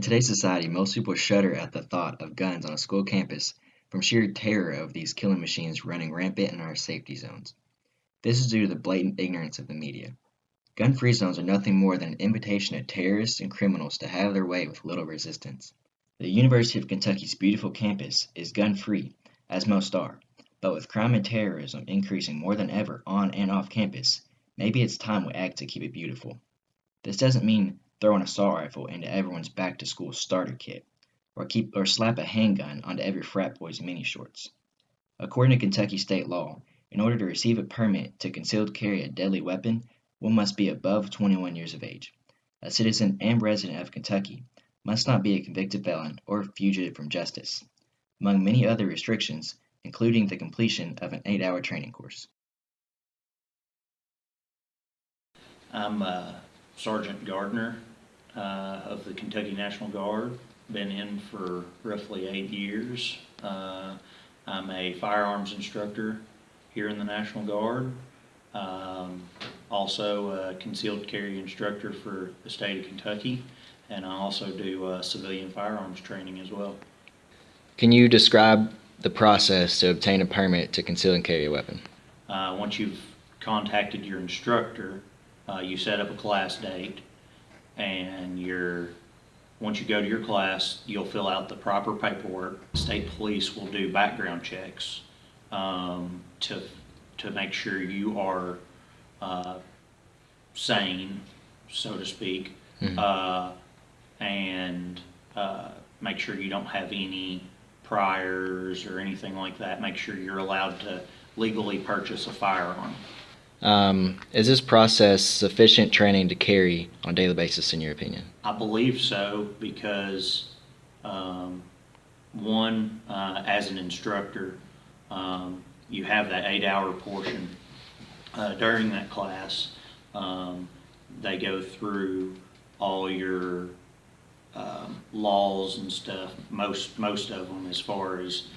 today's society, most people shudder at the thought of guns on a school campus from sheer terror of these killing machines running rampant in our safety zones. This is due to the blatant ignorance of the media. Gun-free zones are nothing more than an invitation to terrorists and criminals to have their way with little resistance. The University of Kentucky's beautiful campus is gun-free, as most are, but with crime and terrorism increasing more than ever on and off campus, maybe it's time we act to keep it beautiful. This doesn't mean throw an assault rifle into everyone's back-to-school starter kit, or slap a handgun onto every frat boy's mini shorts. According to Kentucky state law, in order to receive a permit to concealed carry a deadly weapon, one must be above 21 years of age. A citizen and resident of Kentucky must not be a convicted felon or fugitive from justice, among many other restrictions, including the completion of an 8-hour training course. I'm Sergeant Gardner of the Kentucky National Guard. Been in for roughly 8 years. I'm a firearms instructor here in the National Guard. Also a concealed carry instructor for the state of Kentucky, and I also do civilian firearms training as well. Can you describe the process to obtain a permit to conceal and carry a weapon? Once you've contacted your instructor, you set up a class date, and once you go to your class, you'll fill out the proper paperwork. State police will do background checks to make sure you are sane, so to speak, and make sure you don't have any priors or anything like that. Make sure you're allowed to legally purchase a firearm. Is this process sufficient training to carry on a daily basis, in your opinion? I believe so, because one, as an instructor, you have that 8-hour portion. During that class, they go through all your laws and stuff, most of them, as far as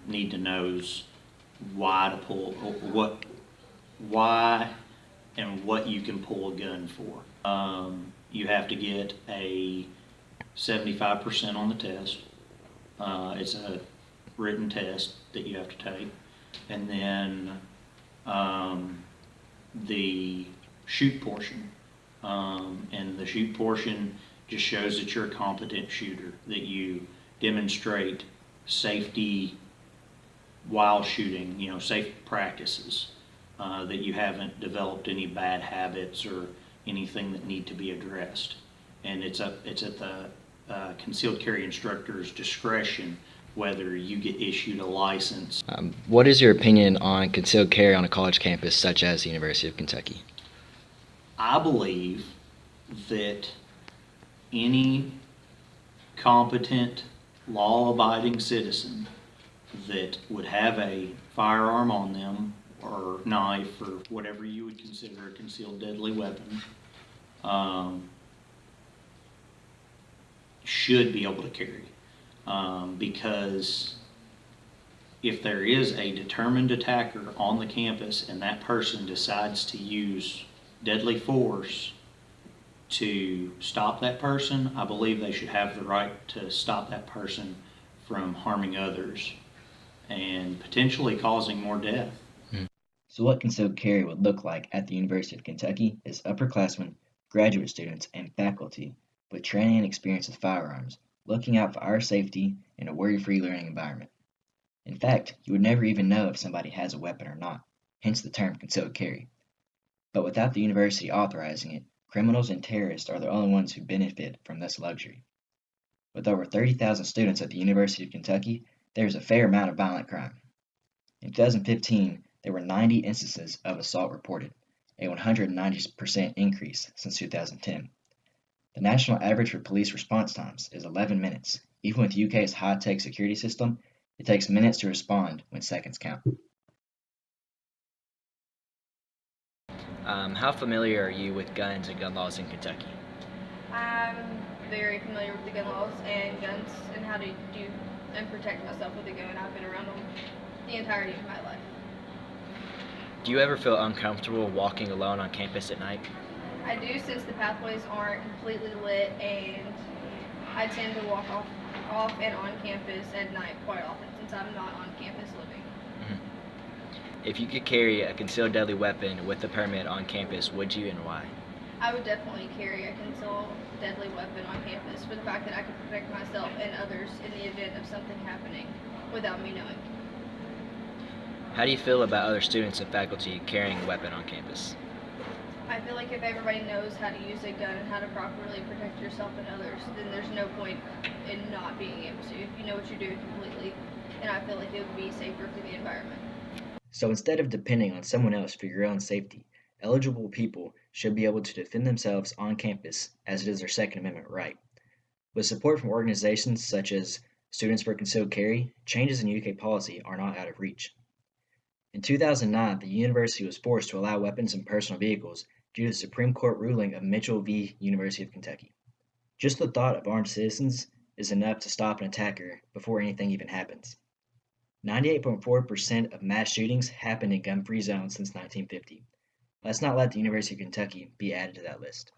need to knows why to pull, why and what you can pull a gun for. You have to get a 75% on the test. It's a written test that you have to take. And then the shoot portion. And the shoot portion just shows that you're a competent shooter, that you demonstrate safety while shooting, safe practices, that you haven't developed any bad habits or anything that need to be addressed. And it's at the concealed carry instructor's discretion whether you get issued a license. What is your opinion on concealed carry on a college campus such as the University of Kentucky? I believe that any competent, law-abiding citizen that would have a firearm on them, or knife, or whatever you would consider a concealed deadly weapon, should be able to carry. Because if there is a determined attacker on the campus and that person decides to use deadly force to stop that person, I believe they should have the right to stop that person from harming others and potentially causing more death. So what concealed carry would look like at the University of Kentucky is upperclassmen, graduate students, and faculty with training and experience with firearms, looking out for our safety in a worry-free learning environment. In fact, you would never even know if somebody has a weapon or not, hence the term concealed carry. But without the university authorizing it, criminals and terrorists are the only ones who benefit from this luxury. With over 30,000 students at the University of Kentucky, there is a fair amount of violent crime. In 2015, there were 90 instances of assault reported, a 190% increase since 2010. The national average for police response times is 11 minutes. Even with UK's high-tech security system, it takes minutes to respond when seconds count. How familiar are you with guns and gun laws in Kentucky? I'm very familiar with the gun laws and guns and how to do and protect myself with a gun. I've been around them the entirety of my life. Do you ever feel uncomfortable walking alone on campus at night? I do, since the pathways aren't completely lit and I tend to walk off and on campus at night quite often since I'm not on campus living. Mhm. If you could carry a concealed deadly weapon with a permit on campus, would you and why? I would definitely carry a concealed deadly weapon on campus for the fact that I could protect myself and others in the event of something happening without me knowing. How do you feel about other students and faculty carrying a weapon on campus? I feel like if everybody knows how to use a gun and how to properly protect yourself and others, then there's no point in not being able to. If you know what you're doing completely, and I feel like it would be safer for the environment. So instead of depending on someone else for your own safety, eligible people should be able to defend themselves on campus as it is their Second Amendment right. With support from organizations such as Students for Concealed Carry, changes in UK policy are not out of reach. In 2009, the university was forced to allow weapons in personal vehicles due to the Supreme Court ruling of Mitchell v. University of Kentucky. Just the thought of armed citizens is enough to stop an attacker before anything even happens. 98.4% of mass shootings happened in gun-free zones since 1950. Let's not let the University of Kentucky be added to that list.